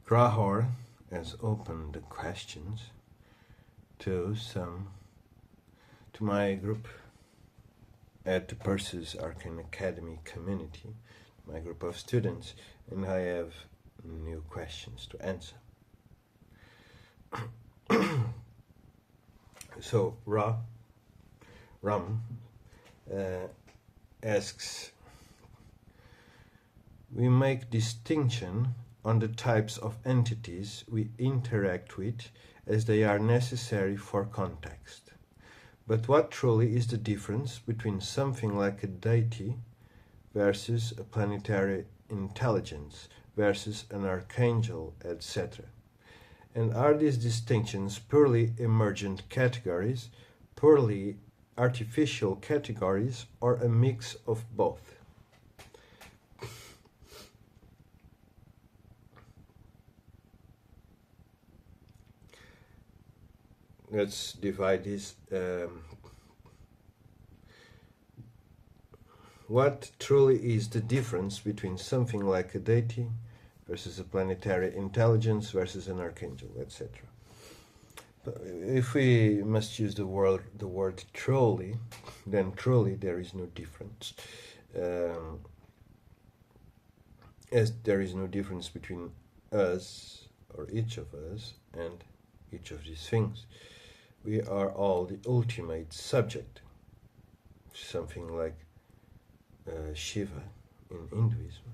Rahor has opened the questions to my group at the Perseus Arcane Academy community, my group of students, and I have new questions to answer. So Ram asks, we make distinction on the types of entities we interact with as they are necessary for context. But what truly is the difference between something like a deity versus a planetary intelligence versus an archangel, etc.? And are these distinctions purely emergent categories, purely artificial categories, or a mix of both? Let's divide this. What truly is the difference between something like a deity versus a planetary intelligence versus an archangel, etc.? If we must use the word truly, then truly there is no difference. As there is no difference between us, or each of us, and each of these things. We are all the ultimate subject, something like Shiva in Hinduism.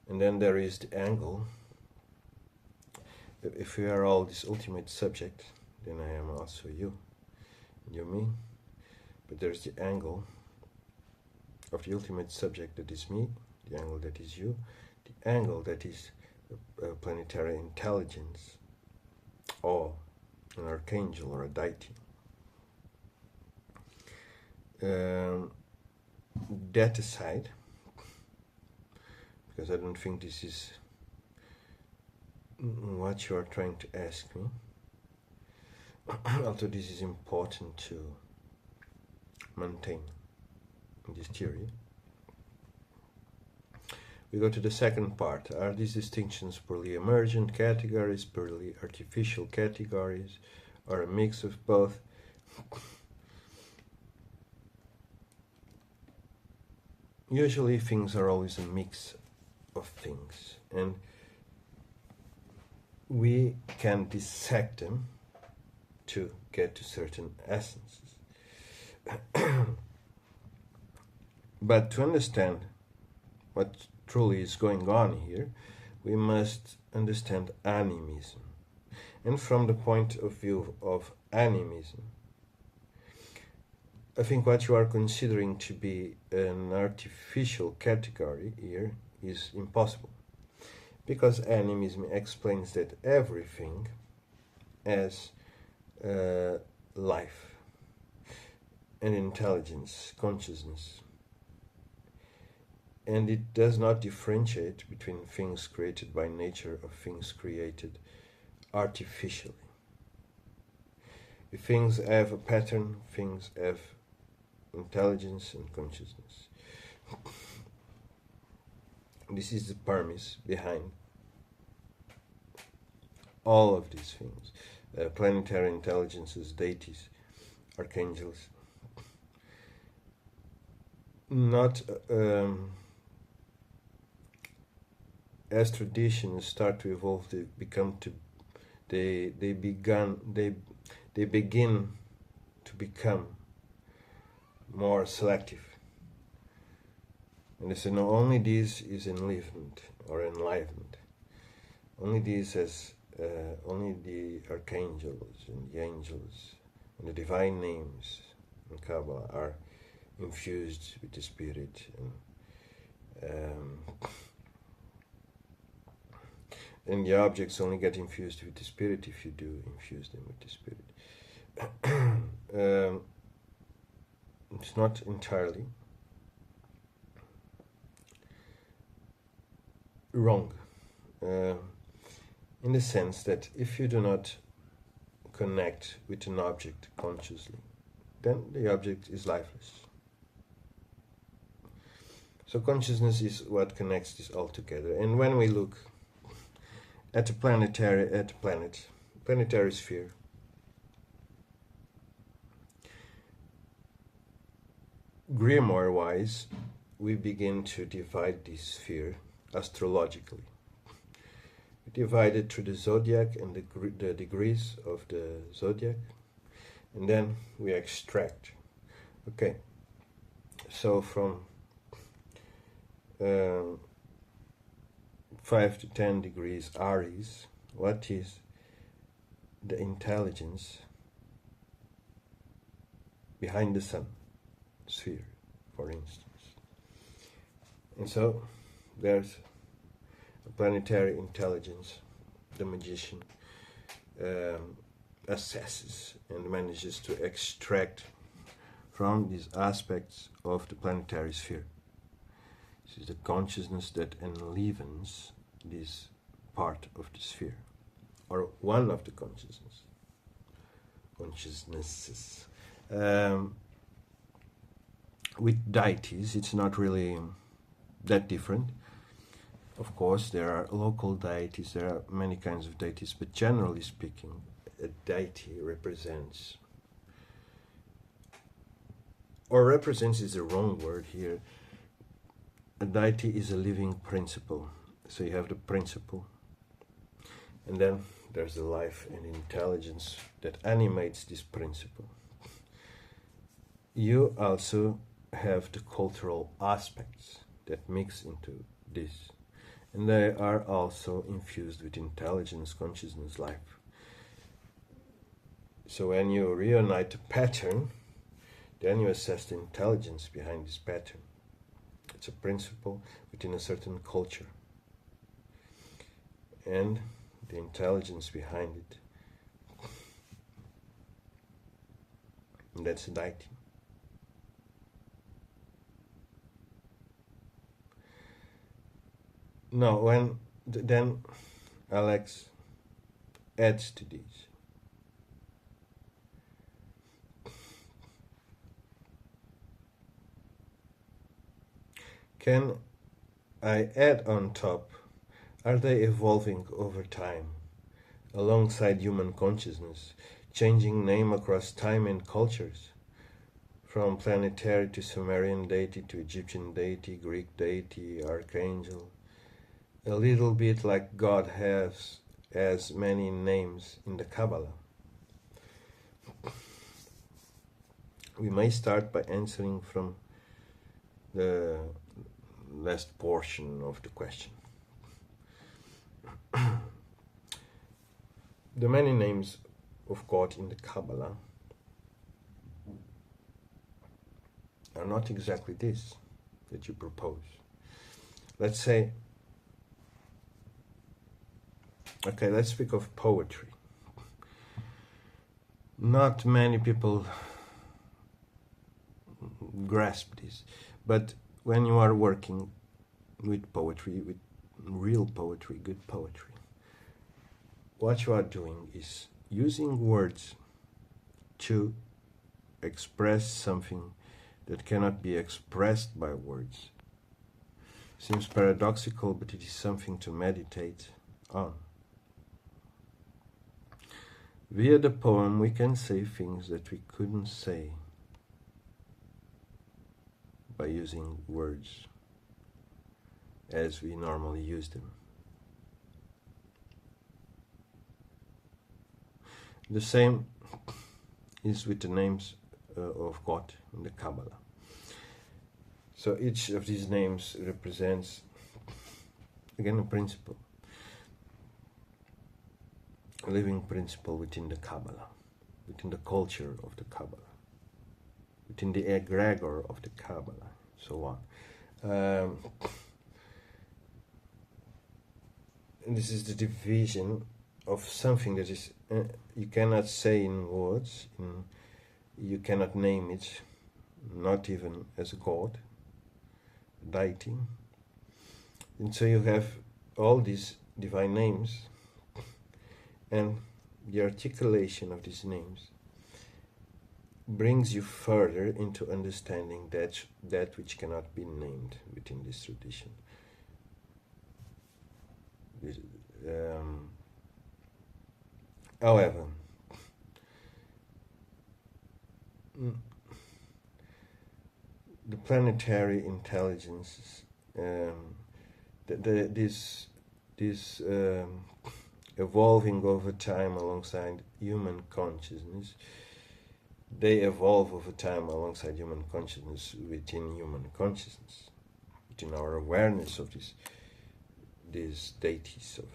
And then there is the angle. If we are all this ultimate subject, then I am also you, and you me. But there's the angle of the ultimate subject that is me, the angle that is you, the angle that is a planetary intelligence, or an archangel or a deity. That aside, because I don't think this is what you are trying to ask me, although this is important to maintain in this theory, we go to the second part. Are these distinctions purely emergent categories, purely artificial categories, or a mix of both? Usually things are always a mix of things, and we can dissect them to get to certain essences. But to understand what truly is going on here, we must understand animism. And from the point of view of animism, I think what you are considering to be an artificial category here is impossible. Because animism explains that everything has life and intelligence, consciousness. And it does not differentiate between things created by nature or things created artificially. If things have a pattern, things have intelligence and consciousness. This is the premise behind all of these things. Planetary intelligences, deities, archangels. Not as traditions start to evolve, they begin to become more selective. And they say, no, only this is enlivened or enlivened. Only this has, only the archangels and the angels and the divine names in Kabbalah are infused with the spirit. And the objects only get infused with the spirit if you do infuse them with the spirit. It's not entirely wrong, in the sense that if you do not connect with an object consciously, then the object is lifeless. So consciousness is what connects this all together. And when we look at the planetary sphere. Grimoire-wise, we begin to divide this sphere astrologically. We divide it through the zodiac and the degrees of the zodiac, and then we extract. Okay, so from 5 to 10 degrees Aries, what is the intelligence behind the sun sphere, for instance? And so there's a planetary intelligence. The magician assesses and manages to extract from these aspects of the planetary sphere. This is the consciousness that enlivens this part of the sphere, or one of the consciousnesses. With deities, it's not really that different. Of course, there are local deities, there are many kinds of deities, but generally speaking, a deity represents, or represents is the wrong word here. A deity is a living principle. So you have the principle, and then there's the life and intelligence that animates this principle. You also have the cultural aspects that mix into this, and they are also infused with intelligence, consciousness, life. So when you reunite a pattern, then you assess the intelligence behind this pattern. It's a principle within a certain culture, and the intelligence behind it. And that's a deity. Now, then Alex adds to these. Can I add on top, are they evolving over time, alongside human consciousness, changing name across time and cultures? From planetary to Sumerian deity to Egyptian deity, Greek deity, archangel. A little bit like God has as many names in the Kabbalah. We may start by answering from the last portion of the question. The many names of God in the Kabbalah are not exactly this that you propose. Let's say, okay, let's speak of poetry. Not many people grasp this, but when you are working with poetry, with real poetry, good poetry, what you are doing is using words to express something that cannot be expressed by words. Seems paradoxical, but it is something to meditate on. Via the poem, we can say things that we couldn't say by using words as we normally use them. The same is with the names of God in the Kabbalah. So each of these names represents, again, a principle, a living principle within the Kabbalah, within the culture of the Kabbalah, within the egregor of the Kabbalah, so on. And this is the division of something that is you cannot say in words, you cannot name it, not even as a god, deity. And so you have all these divine names, and the articulation of these names brings you further into understanding that which cannot be named within this tradition. However, the planetary intelligences, this evolving over time alongside human consciousness, they evolve over time alongside human consciousness, within human consciousness, within our awareness of these deities, of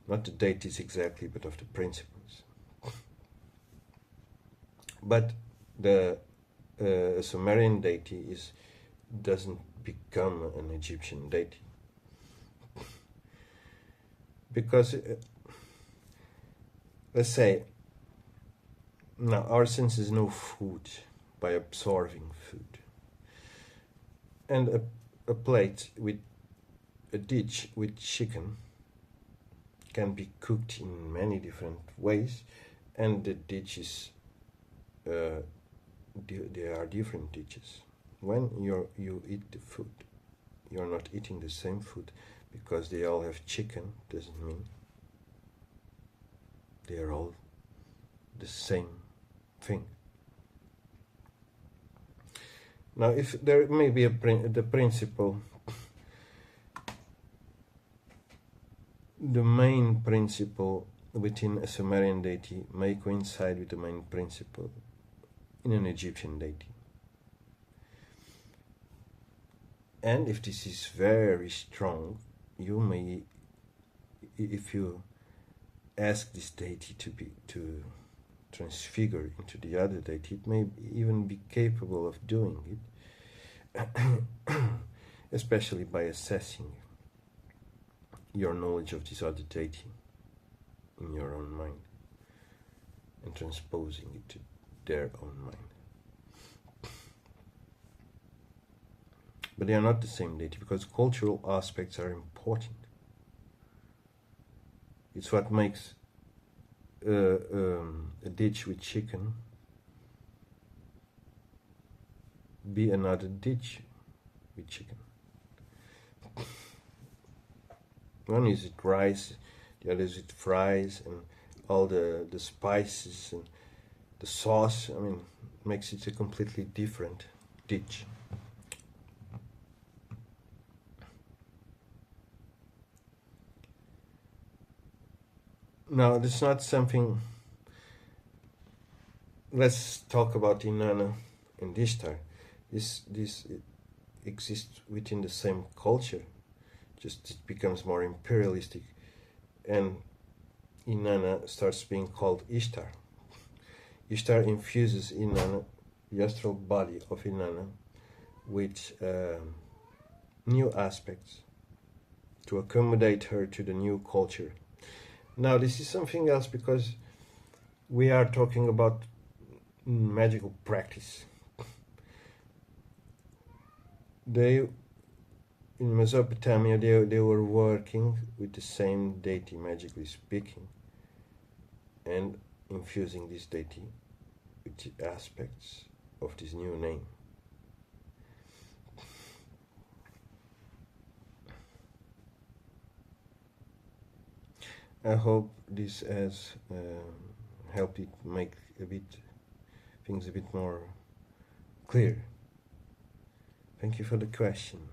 not the deities exactly, but of the principles. But the Sumerian deity doesn't become an Egyptian deity, because let's say now our senses know food by absorbing food, and a plate with a dish with chicken can be cooked in many different ways, and the dishes they are different dishes. When you eat the food, you're not eating the same food, because they all have chicken doesn't mean they are all the same thing. Now, if there may be the principle, the main principle within a Sumerian deity may coincide with the main principle in an Egyptian deity. And if this is very strong, you may, if you ask this deity to transfigure into the other deity, it may even be capable of doing it, especially by assessing your knowledge of this other deity in your own mind and transposing it to their own mind. But they are not the same deity, because cultural aspects are important. It's what makes a dish with chicken be another dish with chicken. One is with rice, the other is with fries, and all the spices and the sauce. I mean, makes it a completely different dish. Now, this is not something. Let's talk about Inanna and Ishtar. This exists within the same culture, just it becomes more imperialistic, and Inanna starts being called Ishtar. Ishtar infuses Inanna, the astral body of Inanna, with new aspects to accommodate her to the new culture. Now, this is something else, because we are talking about magical practice. In Mesopotamia, they were working with the same deity, magically speaking, and infusing this deity with the aspects of this new name. I hope this has helped it make things a bit more clear. Thank you for the question.